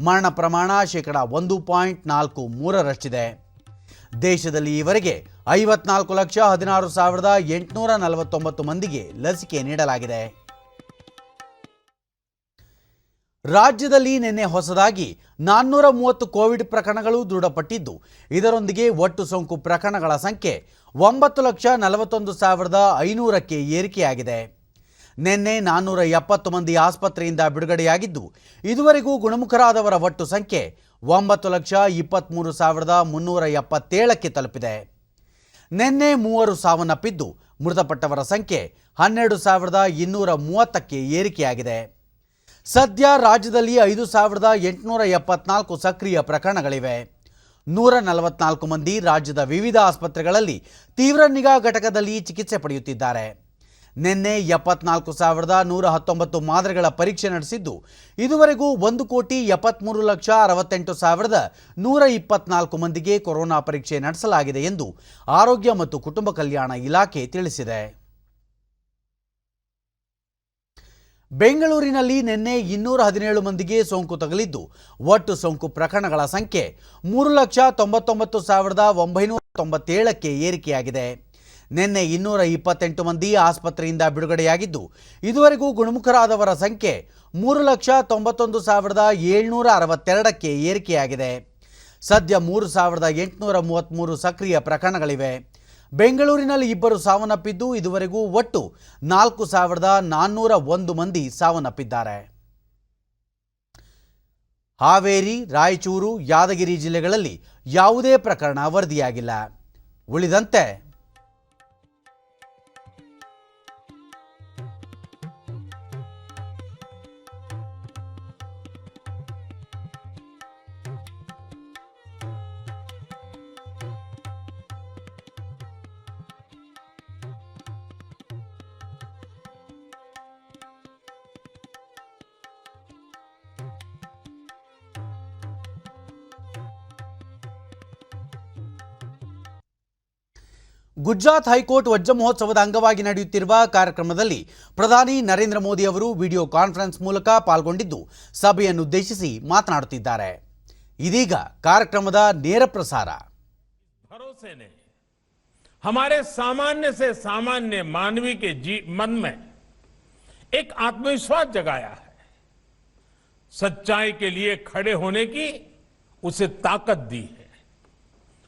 ಮರಣ ಪ್ರಮಾಣ ಶೇಕಡ 1.43ರಷ್ಟಿದೆ. ದೇಶದಲ್ಲಿ ಈವರೆಗೆ 54,16,849 ಮಂದಿಗೆ ಲಸಿಕೆ ನೀಡಲಾಗಿದೆ. ರಾಜ್ಯದಲ್ಲಿ ನಿನ್ನೆ ಹೊಸದಾಗಿ 430 ಕೋವಿಡ್ ಪ್ರಕರಣಗಳು ದೃಢಪಟ್ಟಿದ್ದು ಇದರೊಂದಿಗೆ ಒಟ್ಟು ಸೋಂಕು ಪ್ರಕರಣಗಳ ಸಂಖ್ಯೆ 9,41,500ಕ್ಕೆ ಏರಿಕೆಯಾಗಿದೆ. ನಿನ್ನೆ 470 ಮಂದಿ ಆಸ್ಪತ್ರೆಯಿಂದ ಬಿಡುಗಡೆಯಾಗಿದ್ದು ಇದುವರೆಗೂ ಗುಣಮುಖರಾದವರ ಒಟ್ಟು ಸಂಖ್ಯೆ 9,23,377ಕ್ಕೆ ತಲುಪಿದೆ. ನಿನ್ನೆ 3 ಸಾವನ್ನಪ್ಪಿದ್ದು ಮೃತಪಟ್ಟವರ ಸಂಖ್ಯೆ 12,230ಕ್ಕೆ ಏರಿಕೆಯಾಗಿದೆ. ಸದ್ಯ ರಾಜ್ಯದಲ್ಲಿ 5,874 ಸಕ್ರಿಯ ಪ್ರಕರಣಗಳಿವೆ. 144 ಮಂದಿ ರಾಜ್ಯದ ವಿವಿಧ ಆಸ್ಪತ್ರೆಗಳಲ್ಲಿ ತೀವ್ರ ನಿಗಾ ಘಟಕದಲ್ಲಿ ಚಿಕಿತ್ಸೆ ಪಡೆಯುತ್ತಿದ್ದಾರೆ. ನಿನ್ನೆ 74,119 ಮಾದರಿಗಳ ಪರೀಕ್ಷೆ ನಡೆಸಿದ್ದು ಇದುವರೆಗೂ 1,73,68,124 ಮಂದಿಗೆ ಕೊರೋನಾ ಪರೀಕ್ಷೆ ನಡೆಸಲಾಗಿದೆ ಎಂದು ಆರೋಗ್ಯ ಮತ್ತು ಕುಟುಂಬ ಕಲ್ಯಾಣ ಇಲಾಖೆ ತಿಳಿಸಿದೆ. ಬೆಂಗಳೂರಿನಲ್ಲಿ ನಿನ್ನೆ 217 ಮಂದಿಗೆ ಸೋಂಕು ತಗುಲಿದ್ದು ಒಟ್ಟು ಸೋಂಕು ಪ್ರಕರಣಗಳ ಸಂಖ್ಯೆ 3,99,997ಕ್ಕೆ ಏರಿಕೆಯಾಗಿದೆ. ನಿನ್ನೆ 228 ಮಂದಿ ಆಸ್ಪತ್ರೆಯಿಂದ ಬಿಡುಗಡೆಯಾಗಿದ್ದು ಇದುವರೆಗೂ ಗುಣಮುಖರಾದವರ ಸಂಖ್ಯೆ 3,91,762ಕ್ಕೆ ಏರಿಕೆಯಾಗಿದೆ. ಸದ್ಯ 3,833 ಸಕ್ರಿಯ ಪ್ರಕರಣಗಳಿವೆ. ಬೆಂಗಳೂರಿನಲ್ಲಿ 2 ಸಾವನ್ನಪ್ಪಿದ್ದು ಇದುವರೆಗೂ ಒಟ್ಟು 4,401 ಮಂದಿ ಸಾವನ್ನಪ್ಪಿದ್ದಾರೆ. ಹಾವೇರಿ, ರಾಯಚೂರು, ಯಾದಗಿರಿ ಜಿಲ್ಲೆಗಳಲ್ಲಿ ಯಾವುದೇ ಪ್ರಕರಣ ವರದಿಯಾಗಿಲ್ಲ. ಉಳಿದಂತೆ ಗುಜರಾತ್ ಹೈಕೋರ್ಟ್ ವಜ್ರ ಮಹೋತ್ಸವದ ಅಂಗವಾಗಿ ನಡೆಯುತ್ತಿರುವ ಕಾರ್ಯಕ್ರಮದಲ್ಲಿ ಪ್ರಧಾನಿ ನರೇಂದ್ರ ಮೋದಿ ಅವರು ವಿಡಿಯೋ ಕಾನ್ಫರೆನ್ಸ್ ಮೂಲಕ ಪಾಲ್ಗೊಂಡಿದ್ದು ಸಭೆಯನ್ನುದ್ದೇಶಿಸಿ ಮಾತನಾಡುತ್ತಿದ್ದಾರೆ. ಇದೀಗ ಕಾರ್ಯಕ್ರಮದ ನೇರ ಪ್ರಸಾರ. भरोसे ने हमारे सामान्य से सामान्य मानवी के मन में एक आत्मविश्वास जगाया है. सच्चाई के लिए खड़े होने की उसे ताकत दी है.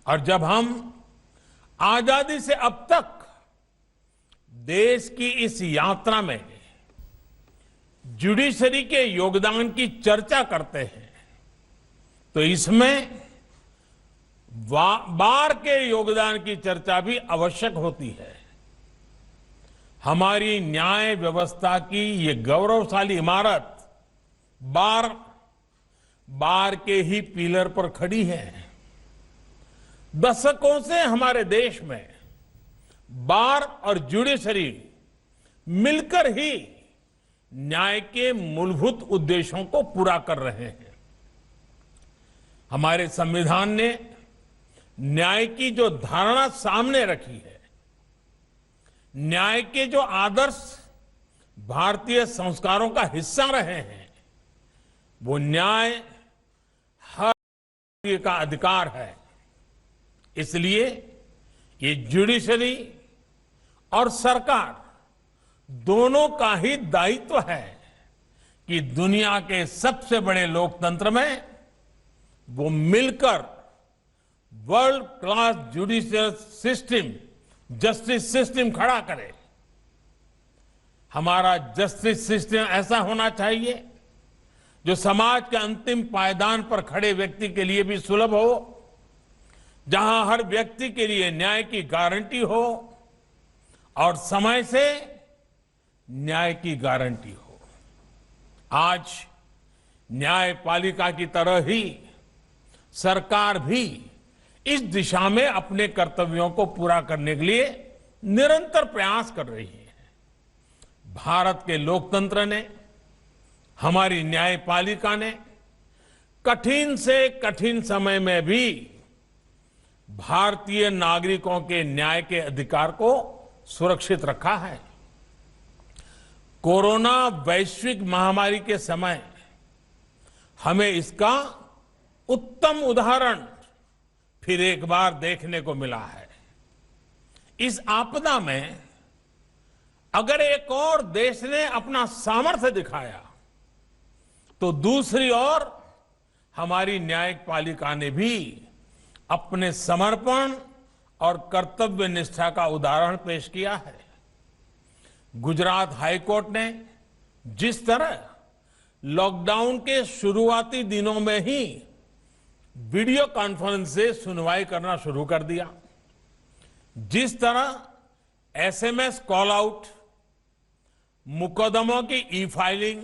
और जब हम आजादी से अब तक देश की इस यात्रा में जुडिशरी के योगदान की चर्चा करते हैं तो इसमें बार के योगदान की चर्चा भी आवश्यक होती है. हमारी न्याय व्यवस्था की ये गौरवशाली इमारत बार के ही पिलर पर खड़ी है. दशकों से हमारे देश में बार और जुडिशरी मिलकर ही न्याय के मूलभूत उद्देश्यों को पूरा कर रहे हैं. हमारे संविधान ने न्याय की जो धारणा सामने रखी है, न्याय के जो आदर्श भारतीय संस्कारों का हिस्सा रहे हैं, वो न्याय हर व्यक्ति का अधिकार है. इसलिए ये जुडिशरी और सरकार दोनों का ही दायित्व है कि दुनिया के सबसे बड़े लोकतंत्र में वो मिलकर world class judicial system, justice system खड़ा करे. हमारा जस्टिस सिस्टम ऐसा होना चाहिए जो समाज के अंतिम पायदान पर खड़े व्यक्ति के लिए भी सुलभ हो, जहां हर व्यक्ति के लिए न्याय की गारंटी हो और समय से न्याय की गारंटी हो. आज न्यायपालिका की तरह ही सरकार भी इस दिशा में अपने कर्तव्यों को पूरा करने के लिए निरंतर प्रयास कर रही है. भारत के लोकतंत्र ने, हमारी न्यायपालिका ने कठिन से कठिन समय में भी भारतीय नागरिकों के न्याय के अधिकार को सुरक्षित रखा है. कोरोना वैश्विक महामारी के समय हमें इसका उत्तम उदाहरण फिर एक बार देखने को मिला है. इस आपदा में अगर एक और देश ने अपना सामर्थ्य दिखाया तो दूसरी ओर हमारी न्यायपालिका ने भी अपने समर्पण और कर्तव्य निष्ठा का उदाहरण पेश किया है. गुजरात हाईकोर्ट ने जिस तरह लॉकडाउन के शुरुआती दिनों में ही वीडियो कॉन्फ्रेंस से सुनवाई करना शुरू कर दिया, जिस तरह एसएमएस कॉल आउट, मुकदमों की ई फाइलिंग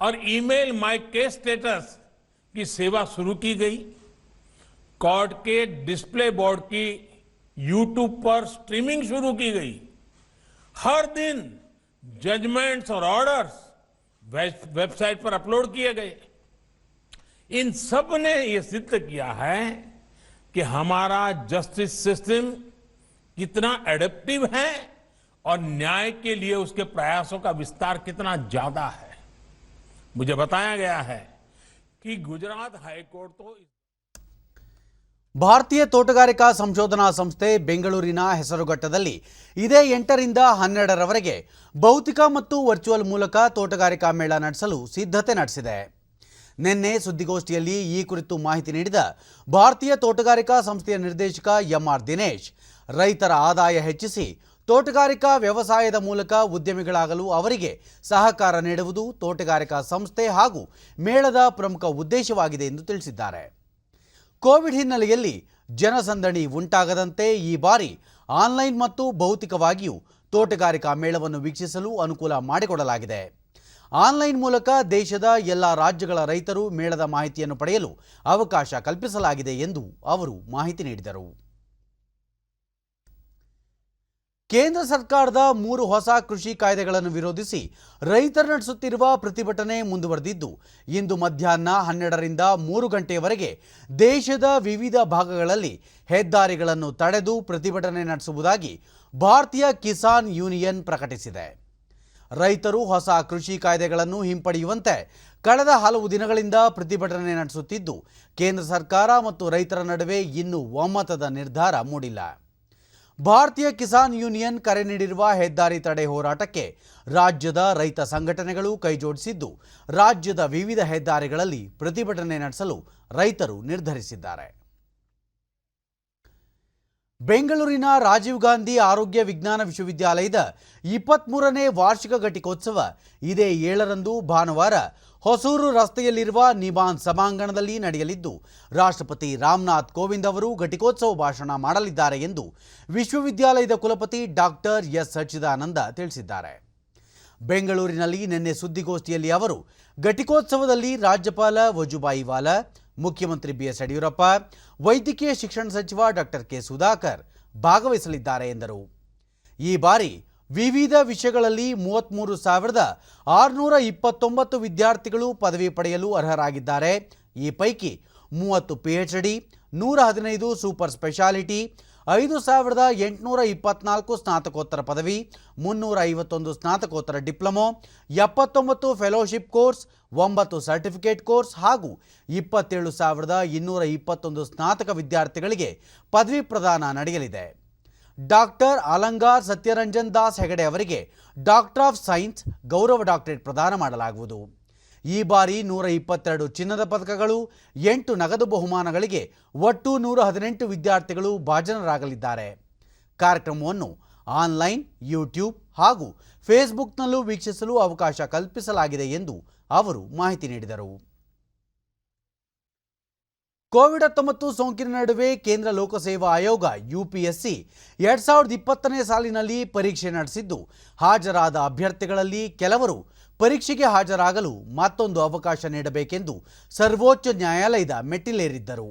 और ईमेल माय केस स्टेटस की सेवा शुरू की गई, कोर्ट के डिस्प्ले बोर्ड की यूट्यूब पर स्ट्रीमिंग शुरू की गई, हर दिन जजमेंट्स और ऑर्डर्स वेबसाइट पर अपलोड किए गए. इन सब ने ये सिद्ध किया है कि हमारा जस्टिस सिस्टम कितना एडेप्टिव है और न्याय के लिए उसके प्रयासों का विस्तार कितना ज्यादा है. मुझे बताया गया है कि गुजरात हाईकोर्ट तो ಭಾರತೀಯ ತೋಟಗಾರಿಕಾ ಸಂಶೋಧನಾ ಸಂಸ್ಥೆ ಬೆಂಗಳೂರಿನ ಹೆಸರುಘಟ್ಟದಲ್ಲಿ ಇದೇ 8ರಿಂದ 12ರವರೆಗೆ ಭೌತಿಕ ಮತ್ತು ವರ್ಚುವಲ್ ಮೂಲಕ ತೋಟಗಾರಿಕಾ ಮೇಳ ನಡೆಸಲು ಸಿದ್ಧತೆ ನಡೆಸಿದೆ. ನಿನ್ನೆ ಸುದ್ದಿಗೋಷ್ಠಿಯಲ್ಲಿ ಈ ಕುರಿತು ಮಾಹಿತಿ ನೀಡಿದ ಭಾರತೀಯ ತೋಟಗಾರಿಕಾ ಸಂಸ್ಥೆಯ ನಿರ್ದೇಶಕ ಎಂಆರ್ ದಿನೇಶ್, ರೈತರ ಆದಾಯ ಹೆಚ್ಚಿಸಿ ತೋಟಗಾರಿಕಾ ವ್ಯವಸಾಯದ ಮೂಲಕ ಉದ್ಯಮಿಗಳಾಗಲು ಅವರಿಗೆ ಸಹಕಾರ ನೀಡುವುದು ತೋಟಗಾರಿಕಾ ಸಂಸ್ಥೆ ಹಾಗೂ ಮೇಳದ ಪ್ರಮುಖ ಉದ್ದೇಶವಾಗಿದೆ ಎಂದು ತಿಳಿಸಿದ್ದಾರೆ. ಕೋವಿಡ್ ಹಿನ್ನೆಲೆಯಲ್ಲಿ ಜನಸಂದಣಿ ಉಂಟಾಗದಂತೆ ಈ ಬಾರಿ ಆನ್ಲೈನ್ ಮತ್ತು ಭೌತಿಕವಾಗಿಯೂ ತೋಟಗಾರಿಕಾ ಮೇಳವನ್ನು ವೀಕ್ಷಿಸಲು ಅನುಕೂಲ ಮಾಡಿಕೊಡಲಾಗಿದೆ. ಆನ್ಲೈನ್ ಮೂಲಕ ದೇಶದ ಎಲ್ಲ ರಾಜ್ಯಗಳ ರೈತರು ಮೇಳದ ಮಾಹಿತಿಯನ್ನು ಪಡೆಯಲು ಅವಕಾಶ ಕಲ್ಪಿಸಲಾಗಿದೆ ಎಂದು ಅವರು ಮಾಹಿತಿ ನೀಡಿದರು. ಕೇಂದ್ರ ಸರ್ಕಾರದ 3 ಹೊಸ ಕೃಷಿ ಕಾಯ್ದೆಗಳನ್ನು ವಿರೋಧಿಸಿ ರೈತರು ನಡೆಸುತ್ತಿರುವ ಪ್ರತಿಭಟನೆ ಮುಂದುವರೆದಿದ್ದು, ಇಂದು ಮಧ್ಯಾಹ್ನ 12ರಿಂದ 3 ಗಂಟೆಯವರೆಗೆ ದೇಶದ ವಿವಿಧ ಭಾಗಗಳಲ್ಲಿ ಹೆದ್ದಾರಿಗಳನ್ನು ತಡೆದು ಪ್ರತಿಭಟನೆ ನಡೆಸುವುದಾಗಿ ಭಾರತೀಯ ಕಿಸಾನ್ ಯೂನಿಯನ್ ಪ್ರಕಟಿಸಿದೆ. ರೈತರು ಹೊಸ ಕೃಷಿ ಕಾಯ್ದೆಗಳನ್ನು ಹಿಂಪಡೆಯುವಂತೆ ಕಳೆದ ಹಲವು ದಿನಗಳಿಂದ ಪ್ರತಿಭಟನೆ ನಡೆಸುತ್ತಿದ್ದು, ಕೇಂದ್ರ ಸರ್ಕಾರ ಮತ್ತು ರೈತರ ನಡುವೆ ಇನ್ನೂ ಒಮ್ಮತದ ನಿರ್ಧಾರ ಮೂಡಿಲ್ಲ. ಭಾರತೀಯ ಕಿಸಾನ್ ಯೂನಿಯನ್ ಕರೆ ನೀಡಿರುವ ಹೆದ್ದಾರಿ ತಡೆ ಹೋರಾಟಕ್ಕೆ ರಾಜ್ಯದ ರೈತ ಸಂಘಟನೆಗಳು ಕೈಜೋಡಿಸಿದ್ದು, ರಾಜ್ಯದ ವಿವಿಧ ಹೆದ್ದಾರಿಗಳಲ್ಲಿ ಪ್ರತಿಭಟನೆ ನಡೆಸಲು ರೈತರು ನಿರ್ಧರಿಸಿದ್ದಾರೆ. ಬೆಂಗಳೂರಿನ ರಾಜೀವ್ ಗಾಂಧಿ ಆರೋಗ್ಯ ವಿಜ್ಞಾನ ವಿಶ್ವವಿದ್ಯಾಲಯದ 23ನೇ ವಾರ್ಷಿಕ ಘಟಿಕೋತ್ಸವ ಇದೇ 7ರಂದು ಭಾನುವಾರ ಹೊಸೂರು ರಸ್ತೆಯಲ್ಲಿರುವ ನಿಬಾನ್ ಸಭಾಂಗಣದಲ್ಲಿ ನಡೆಯಲಿದ್ದು, ರಾಷ್ಟ್ರಪತಿ ರಾಮನಾಥ್ ಕೋವಿಂದ್ ಅವರು ಘಟಿಕೋತ್ಸವ ಭಾಷಣ ಮಾಡಲಿದ್ದಾರೆ ಎಂದು ವಿಶ್ವವಿದ್ಯಾಲಯದ ಕುಲಪತಿ ಡಾಕ್ಟರ್ ಎಸ್ ಸಚ್ಚಿದಾನಂದ ತಿಳಿಸಿದ್ದಾರೆ. ಬೆಂಗಳೂರಿನಲ್ಲಿ ನಿನ್ನೆ ಸುದ್ದಿಗೋಷ್ಠಿಯಲ್ಲಿ ಅವರು ಘಟಿಕೋತ್ಸವದಲ್ಲಿ ರಾಜ್ಯಪಾಲ ವಜುಭಾಯಿ ವಾಲಾ, ಮುಖ್ಯಮಂತ್ರಿ ಬಿಎಸ್ ಯಡಿಯೂರಪ್ಪ, ವೈದ್ಯಕೀಯ ಶಿಕ್ಷಣ ಸಚಿವ ಡಾಕ್ಟರ್ ಕೆ ಸುಧಾಕರ್ ಭಾಗವಹಿಸಲಿದ್ದಾರೆ ಎಂದರು. ಈ ಬಾರಿ ವಿವಿಧ ವಿಷಯಗಳಲ್ಲಿ 33,629 ವಿದ್ಯಾರ್ಥಿಗಳು ಪದವಿ ಪಡೆಯಲು ಅರ್ಹರಾಗಿದ್ದಾರೆ. ಈ ಪೈಕಿ 30 PhD, 115 ಸೂಪರ್ ಸ್ಪೆಷಾಲಿಟಿ, 5,824 ಸ್ನಾತಕೋತ್ತರ ಪದವಿ, 351 ಸ್ನಾತಕೋತ್ತರ diploma, 79 fellowship course, 9 certificate course ಹಾಗೂ 27,221 ಸ್ನಾತಕ ವಿದ್ಯಾರ್ಥಿಗಳಿಗೆ ಪದವಿ ಪ್ರದಾನ ನಡೆಯಲಿದೆ. ಡಾಕ್ಟರ್ ಅಲಂಗಾರ್ ಸತ್ಯರಂಜನ್ ದಾಸ್ ಹೆಗಡೆ ಅವರಿಗೆ ಡಾಕ್ಟರ್ ಆಫ್ ಸೈನ್ಸ್ ಗೌರವ ಡಾಕ್ಟರೇಟ್ ಪ್ರದಾನ ಮಾಡಲಾಗುವುದು. ಈ ಬಾರಿ 122 ಚಿನ್ನದ ಪದಕಗಳು, 8 ನಗದು ಬಹುಮಾನಗಳಿಗೆ ಒಟ್ಟು 118 ವಿದ್ಯಾರ್ಥಿಗಳು ಭಾಜನರಾಗಲಿದ್ದಾರೆ. ಕಾರ್ಯಕ್ರಮವನ್ನು ಆನ್ಲೈನ್, ಯೂಟ್ಯೂಬ್ ಹಾಗೂ ಫೇಸ್ಬುಕ್ನಲ್ಲೂ ವೀಕ್ಷಿಸಲು ಅವಕಾಶ ಕಲ್ಪಿಸಲಾಗಿದೆ ಎಂದು ಅವರು ಮಾಹಿತಿ ನೀಡಿದರು. ಕೋವಿಡ್-19 ಸೋಂಕಿನ ನಡುವೆ ಕೇಂದ್ರ ಲೋಕಸೇವಾ ಆಯೋಗ UPSC 2020ನೇ ಸಾಲಿನಲ್ಲಿ ಪರೀಕ್ಷೆ ನಡೆಸಿದ್ದು, ಹಾಜರಾದ ಅಭ್ಯರ್ಥಿಗಳಲ್ಲಿ ಕೆಲವರು ಪರೀಕ್ಷೆಗೆ ಹಾಜರಾಗಲು ಮತ್ತೊಂದು ಅವಕಾಶ ನೀಡಬೇಕೆಂದು ಸರ್ವೋಚ್ಚ ನ್ಯಾಯಾಲಯದ ಮೆಟ್ಟಿಲೇರಿದ್ದರು.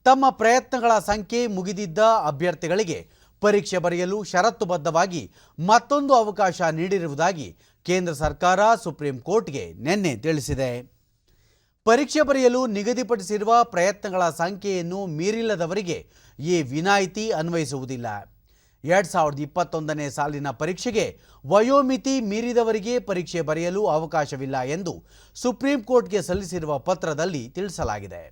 ತಮ್ಮ ಪ್ರಯತ್ನಗಳ ಸಂಖ್ಯೆ ಮುಗಿದಿದ್ದ ಅಭ್ಯರ್ಥಿಗಳಿಗೆ ಪರೀಕ್ಷೆ ಬರೆಯಲು ಷರತ್ತುಬದ್ಧವಾಗಿ ಮತ್ತೊಂದು ಅವಕಾಶ ನೀಡಿರುವುದಾಗಿ ಕೇಂದ್ರ ಸರ್ಕಾರ ಸುಪ್ರೀಂ ಕೋರ್ಟ್ಗೆ ನಿನ್ನೆ ತಿಳಿಸಿದೆ. ಪರೀಕ್ಷೆ ಬರೆಯಲು ನಿಗದಿಪಡಿಸಿರುವ ಪ್ರಯತ್ನಗಳ ಸಂಖ್ಯೆಯನ್ನು ಮೀರಿಲ್ಲದವರಿಗೆ ಈ ವಿನಾಯಿತಿ ಅನ್ವಯಿಸುವುದಿಲ್ಲ. 2021ನೇ ಸಾಲಿನ ಪರೀಕ್ಷೆಗೆ ವಯೋಮಿತಿ ಮೀರಿದವರಿಗೆ ಪರೀಕ್ಷೆ ಬರೆಯಲು ಅವಕಾಶವಿಲ್ಲ ಎಂದು ಸುಪ್ರೀಂ ಕೋರ್ಟ್ಗೆ ಸಲ್ಲಿಸಿರುವ ಪತ್ರದಲ್ಲಿ ತಿಳಿಸಲಾಗಿದೆ.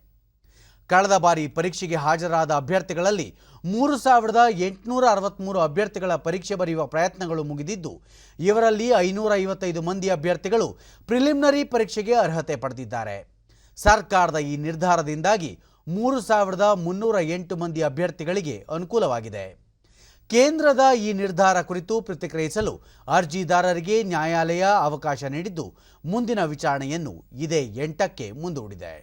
ಕಳೆದ ಬಾರಿ ಪರೀಕ್ಷೆಗೆ ಹಾಜರಾದ ಅಭ್ಯರ್ಥಿಗಳಲ್ಲಿ 3,863 ಅಭ್ಯರ್ಥಿಗಳ ಪರೀಕ್ಷೆ ಬರೆಯುವ ಪ್ರಯತ್ನಗಳು ಮುಗಿದಿದ್ದು, ಇವರಲ್ಲಿ 555 ಮಂದಿ ಅಭ್ಯರ್ಥಿಗಳು ಪ್ರಿಲಿಮಿನರಿ ಪರೀಕ್ಷೆಗೆ ಅರ್ಹತೆ ಪಡೆದಿದ್ದಾರೆ. ಸರ್ಕಾರದ ಈ ನಿರ್ಧಾರದಿಂದಾಗಿ 3,308 ಮಂದಿ ಅಭ್ಯರ್ಥಿಗಳಿಗೆ ಅನುಕೂಲವಾಗಿದೆ. ಕೇಂದ್ರದ ಈ ನಿರ್ಧಾರ ಕುರಿತು ಪ್ರತಿಕ್ರಿಯಿಸಲು ಅರ್ಜಿದಾರರಿಗೆ ನ್ಯಾಯಾಲಯ ಅವಕಾಶ ನೀಡಿದ್ದು, ಮುಂದಿನ ವಿಚಾರಣೆಯನ್ನು ಇದೇ 8ಕ್ಕೆ ಮುಂದೂಡಿದೆ.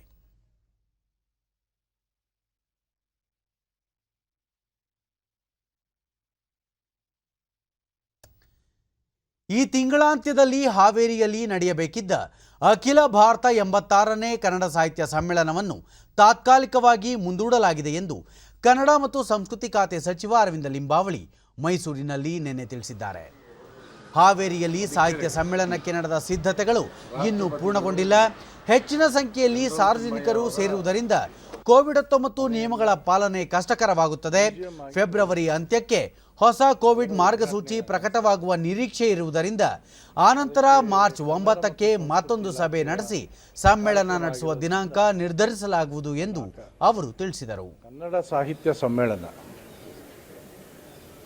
ಈ ತಿಂಗಳಾಂತ್ಯದಲ್ಲಿ ಹಾವೇರಿಯಲ್ಲಿ ನಡೆಯಬೇಕಿದ್ದ ಅಖಿಲ ಭಾರತ 86ನೇ ಕನ್ನಡ ಸಾಹಿತ್ಯ ಸಮ್ಮೇಳನವನ್ನು ತಾತ್ಕಾಲಿಕವಾಗಿ ಮುಂದೂಡಲಾಗಿದೆ ಎಂದು ಕನ್ನಡ ಮತ್ತು ಸಂಸ್ಕೃತಿ ಖಾತೆ ಸಚಿವ ಅರವಿಂದ ಲಿಂಬಾವಳಿ ಮೈಸೂರಿನಲ್ಲಿ ನಿನ್ನೆ ತಿಳಿಸಿದ್ದಾರೆ. ಹಾವೇರಿಯಲ್ಲಿ ಸಾಹಿತ್ಯ ಸಮ್ಮೇಳನಕ್ಕೆ ನಡೆದ ಸಿದ್ಧತೆಗಳು ಇನ್ನೂ ಪೂರ್ಣಗೊಂಡಿಲ್ಲ. ಹೆಚ್ಚಿನ ಸಂಖ್ಯೆಯಲ್ಲಿ ಸಾರ್ವಜನಿಕರು ಸೇರುವುದರಿಂದ ಕೋವಿಡ್-19 ನಿಯಮಗಳ ಪಾಲನೆ ಕಷ್ಟಕರವಾಗುತ್ತದೆ. ಫೆಬ್ರವರಿ ಅಂತ್ಯಕ್ಕೆ ಹೊಸ ಕೋವಿಡ್ ಮಾರ್ಗಸೂಚಿ ಪ್ರಕಟವಾಗುವ ನಿರೀಕ್ಷೆ ಇರುವುದರಿಂದ ಆನಂತರ ಮಾರ್ಚ್ 9ಕ್ಕೆ ಮತ್ತೊಂದು ಸಭೆ ನಡೆಸಿ ಸಮ್ಮೇಳನ ನಡೆಸುವ ದಿನಾಂಕ ನಿರ್ಧರಿಸಲಾಗುವುದು ಎಂದು ಅವರು ತಿಳಿಸಿದರು. ಕನ್ನಡ ಸಾಹಿತ್ಯ ಸಮ್ಮೇಳನ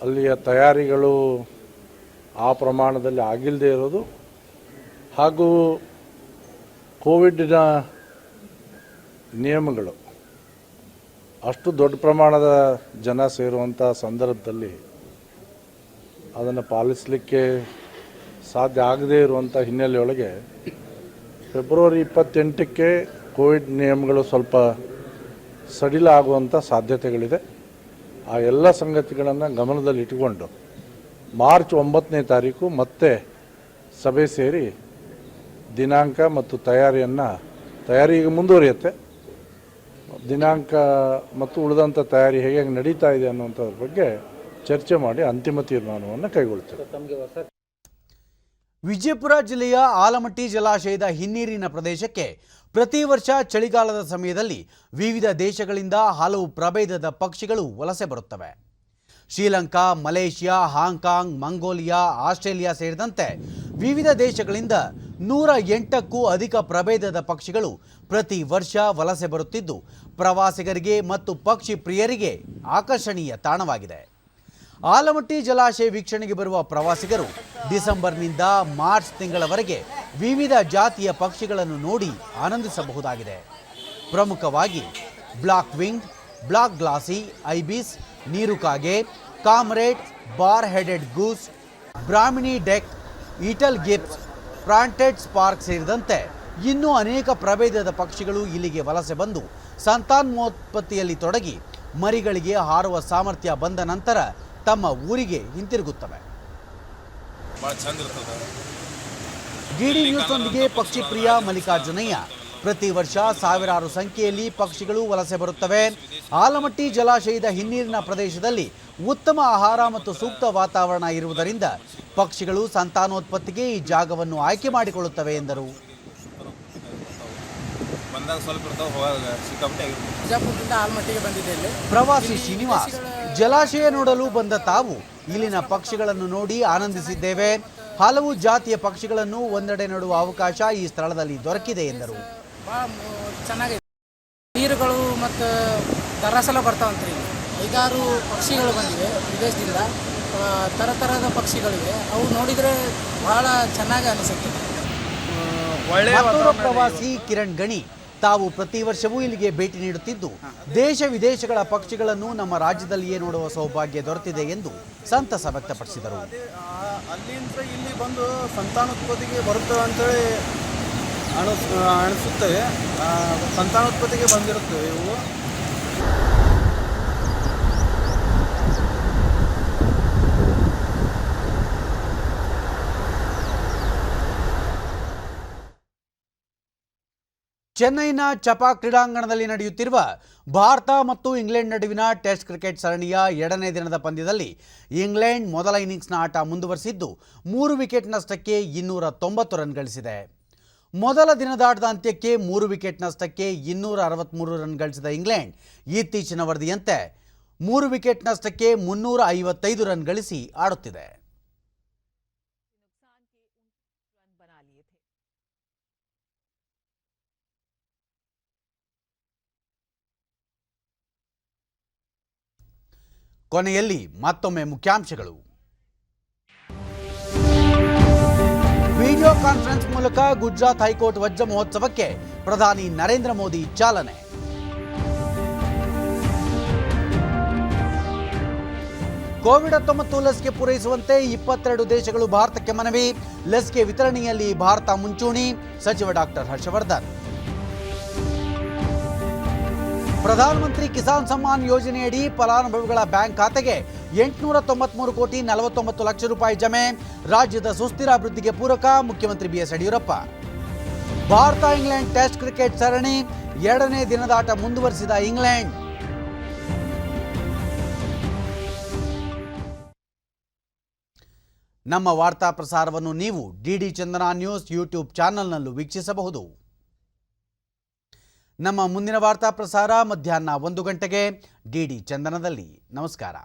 ಅಲ್ಲಿಯ ತಯಾರಿಗಳು ಆ ಪ್ರಮಾಣದಲ್ಲಿ ಆಗಿಲ್ಲದೆ ಇರೋದು ಹಾಗೂ ಕೋವಿಡ್ನ ನಿಯಮಗಳು ಅಷ್ಟು ದೊಡ್ಡ ಪ್ರಮಾಣದ ಜನ ಸೇರುವಂಥ ಸಂದರ್ಭದಲ್ಲಿ ಅದನ್ನು ಪಾಲಿಸಲಿಕ್ಕೆ ಸಾಧ್ಯ ಆಗದೇ ಇರುವಂಥ ಹಿನ್ನೆಲೆಯೊಳಗೆ ಫೆಬ್ರವರಿ 28ಕ್ಕೆ ಕೋವಿಡ್ ನಿಯಮಗಳು ಸ್ವಲ್ಪ ಸಡಿಲ ಆಗುವಂಥ ಸಾಧ್ಯತೆಗಳಿದೆ. ಆ ಎಲ್ಲ ಸಂಗತಿಗಳನ್ನು ಗಮನದಲ್ಲಿ ಇಟ್ಟುಕೊಂಡು ಮಾರ್ಚ್ 9ನೇ ತಾರೀಕು ಮತ್ತೆ ಸಭೆ ಸೇರಿ ದಿನಾಂಕ ಮತ್ತು ತಯಾರಿ ಈಗ ಮುಂದುವರಿಯುತ್ತೆ. ದಿನಾಂಕ ಮತ್ತು ಉಳಿದಂಥ ತಯಾರಿ ಹೇಗೆ ನಡೀತಾ ಇದೆ ಅನ್ನುವಂಥದ್ರ ಬಗ್ಗೆ ಚರ್ಚೆ ಮಾಡಿ ಅಂತಿಮ ತೀರ್ಮಾನವನ್ನು ಕೈಗೊಳ್ತೇವೆ. ವಿಜಯಪುರ ಜಿಲ್ಲೆಯ ಆಲಮಟ್ಟಿ ಜಲಾಶಯದ ಹಿನ್ನೀರಿನ ಪ್ರದೇಶಕ್ಕೆ ಪ್ರತಿ ವರ್ಷ ಚಳಿಗಾಲದ ಸಮಯದಲ್ಲಿ ವಿವಿಧ ದೇಶಗಳಿಂದ ಹಲವು ಪ್ರಭೇದದ ಪಕ್ಷಿಗಳು ವಲಸೆ ಬರುತ್ತವೆ. Sri Lanka, Malaysia, Hong Kong, Mongolia, Australia ಸೇರಿದಂತೆ ವಿವಿಧ ದೇಶಗಳಿಂದ 108ಕ್ಕೂ ಅಧಿಕ ಪ್ರಭೇದದ ಪಕ್ಷಿಗಳು ಪ್ರತಿ ವರ್ಷ ವಲಸೆ ಬರುತ್ತಿದ್ದು ಪ್ರವಾಸಿಗರಿಗೆ ಮತ್ತು ಪಕ್ಷಿ ಪ್ರಿಯರಿಗೆ ಆಕರ್ಷಣೀಯ ತಾಣವಾಗಿದೆ. ಆಲಮಟ್ಟಿ ಜಲಾಶಯ ವೀಕ್ಷಣೆಗೆ ಬರುವ ಪ್ರವಾಸಿಗರು ಡಿಸೆಂಬರ್ನಿಂದ ಮಾರ್ಚ್ ತಿಂಗಳವರೆಗೆ ವಿವಿಧ ಜಾತಿಯ ಪಕ್ಷಿಗಳನ್ನು ನೋಡಿ ಆನಂದಿಸಬಹುದಾಗಿದೆ. ಪ್ರಮುಖವಾಗಿ black winged, black glossy, ibis, ನೀರುಕಾಗೆ, cormorant, bar headed goose, brahminy duck, little grebes, painted stork ಸೇರಿದಂತೆ ಇನ್ನೂ ಅನೇಕ ಪ್ರಭೇದದ ಪಕ್ಷಿಗಳು ಇಲ್ಲಿಗೆ ವಲಸೆ ಬಂದು ಸಂತಾನೋತ್ಪತ್ತಿಯಲ್ಲಿ ತೊಡಗಿ ಮರಿಗಳಿಗೆ ಹಾರುವ ಸಾಮರ್ಥ್ಯ ಬಂದ ನಂತರ ತಮ್ಮ ಊರಿಗೆ ಹಿಂತಿರುಗುತ್ತವೆ. ಡಿಡಿ ನ್ಯೂಸ್ನೊಂದಿಗೆ ಪಕ್ಷಿ ಪ್ರಿಯ ಮಲ್ಲಿಕಾರ್ಜುನಯ್ಯ. ಪ್ರತಿ ವರ್ಷ ಸಾವಿರಾರು ಸಂಖ್ಯೆಯಲ್ಲಿ ಪಕ್ಷಿಗಳು ವಲಸೆ ಬರುತ್ತವೆ. ಆಲಮಟ್ಟಿ ಜಲಾಶಯದ ಹಿನ್ನೀರಿನ ಪ್ರದೇಶದಲ್ಲಿ ಉತ್ತಮ ಆಹಾರ ಮತ್ತು ಸೂಕ್ತ ವಾತಾವರಣ ಇರುವುದರಿಂದ ಪಕ್ಷಿಗಳು ಸಂತಾನೋತ್ಪತ್ತಿಗೆ ಈ ಜಾಗವನ್ನು ಆಯ್ಕೆ ಮಾಡಿಕೊಳ್ಳುತ್ತವೆ ಎಂದರು. ಪ್ರವಾಸಿ ಶ್ರೀನಿವಾಸ್, ಜಲಾಶಯ ನೋಡಲು ಬಂದ ತಾವು ಇಲ್ಲಿನ ಪಕ್ಷಿಗಳನ್ನು ನೋಡಿ ಆನಂದಿಸಿದ್ದೇವೆ. ಹಲವು ಜಾತಿಯ ಪಕ್ಷಿಗಳನ್ನು ಒಂದೆಡೆ ನೋಡುವ ಅವಕಾಶ ಈ ಸ್ಥಳದಲ್ಲಿ ದೊರಕಿದೆ ಎಂದರು. ಚೆನ್ನಾಗಿದೆ. ನೀರುಗಳು ಮತ್ತು ದರಸಲ ಬರ್ತಾವಂತ್ರಿ. 5-6 ಪಕ್ಷಿಗಳು ಬಂದಿವೆ ವಿದೇಶದಿಂದ. ಥರದ ಪಕ್ಷಿಗಳಿವೆ. ಅವು ನೋಡಿದರೆ ಬಹಳ ಚೆನ್ನಾಗಿ ಅನಿಸುತ್ತೆ. ಮತ್ತೋರ್ವ ಪ್ರವಾಸಿ ಕಿರಣ್ ಗಣಿ, ತಾವು ಪ್ರತಿ ವರ್ಷವೂ ಇಲ್ಲಿಗೆ ಭೇಟಿ ನೀಡುತ್ತಿದ್ದು ದೇಶ ವಿದೇಶಗಳ ಪಕ್ಷಿಗಳನ್ನು ನಮ್ಮ ರಾಜ್ಯದಲ್ಲಿಯೇ ನೋಡುವ ಸೌಭಾಗ್ಯ ದೊರೆತಿದೆ ಎಂದು ಸಂತಸ ವ್ಯಕ್ತಪಡಿಸಿದರು. ಅಲ್ಲಿಂದ ಇಲ್ಲಿ ಬಂದು ಸಂತಾನೋತ್ಪತ್ತಿಗೆ ಬರುತ್ತವೆ ಅಂತೇಳಿ ಅನಿಸುತ್ತವೆ. ಸಂತಾನೋತ್ಪತ್ತಿಗೆ ಬಂದಿರುತ್ತವೆ ಇವು. ಚೆನ್ನೈನ ಚಪಾಕ್ ಕ್ರೀಡಾಂಗಣದಲ್ಲಿ ನಡೆಯುತ್ತಿರುವ ಭಾರತ ಮತ್ತು ಇಂಗ್ಲೆಂಡ್ ನಡುವಿನ ಟೆಸ್ಟ್ ಕ್ರಿಕೆಟ್ ಸರಣಿಯ 2ನೇ ದಿನದ ಪಂದ್ಯದಲ್ಲಿ ಇಂಗ್ಲೆಂಡ್ ಮೊದಲ ಇನ್ನಿಂಗ್ಸ್ನ ಆಟ ಮುಂದುವರಿಸಿದ್ದು 3 ವಿಕೆಟ್ ನಷ್ಟಕ್ಕೆ 290 ರನ್ ಗಳಿಸಿದೆ. ಮೊದಲ ದಿನದ ಆಟದ ಅಂತ್ಯಕ್ಕೆ 3 ವಿಕೆಟ್ ನಷ್ಟಕ್ಕೆ 263 ರನ್ ಗಳಿಸಿದ ಇಂಗ್ಲೆಂಡ್ ಇತ್ತೀಚಿನ ವರದಿಯಂತೆ 3 ವಿಕೆಟ್ ನಷ್ಟಕ್ಕೆ 355 ರನ್ ಗಳಿಸಿ ಆಡುತ್ತಿದೆ. ಕೊನೆಯಲ್ಲಿ ಮತ್ತೊಮ್ಮೆ ಮುಖ್ಯಾಂಶಗಳು. ವಿಡಿಯೋ ಕಾನ್ಫರೆನ್ಸ್ ಮೂಲಕ ಗುಜರಾತ್ ಹೈಕೋರ್ಟ್ ವಜ್ರ ಮಹೋತ್ಸವಕ್ಕೆ ಪ್ರಧಾನಿ ನರೇಂದ್ರ ಮೋದಿ ಚಾಲನೆ. ಕೋವಿಡ್-19 ಲಸಿಕೆ ಪೂರೈಸುವಂತೆ 22 ದೇಶಗಳು ಭಾರತಕ್ಕೆ ಮನವಿ. ಲಸಿಕೆ ವಿತರಣೆಯಲ್ಲಿ ಭಾರತ ಮುಂಚೂಣಿ, ಸಚಿವ ಡಾಕ್ಟರ್ ಹರ್ಷವರ್ಧನ್. ಪ್ರಧಾನಮಂತ್ರಿ ಕಿಸಾನ್ ಸಮ್ಮಾನ್ ಯೋಜನೆಯಡಿ ಫಲಾನುಭವಿಗಳ ಬ್ಯಾಂಕ್ ಖಾತೆಗೆ 893 ಕೋಟಿ 49 ಲಕ್ಷ ರೂಪಾಯಿ ಜಮೆ. ರಾಜ್ಯದ ಸುಸ್ಥಿರ ಅಭಿವೃದ್ಧಿಗೆ ಪೂರಕ, ಮುಖ್ಯಮಂತ್ರಿ BS Yediyurappa. Bharat England test cricket ಸರಣಿ 2ನೇ ದಿನದ ಆಟ ಮುಂದುವರಿಸಿದ ಇಂಗ್ಲೆಂಡ್. ನಮ್ಮ ವಾರ್ತಾ ಪ್ರಸಾರವನ್ನು ನೀವು ಡಿಡಿ ಚಂದನ ನ್ಯೂಸ್ ಯೂಟ್ಯೂಬ್ ಚಾನೆಲ್ನಲ್ಲೂ ವೀಕ್ಷಿಸಬಹುದು. ನಮ್ಮ ಮುಂದಿನ ವಾರ್ತಾ ಪ್ರಸಾರ ಮಧ್ಯಾಹ್ನ 1 ಗಂಟೆಗೆ ಡಿಡಿ ಚಂದನದಲ್ಲಿ. ನಮಸ್ಕಾರ.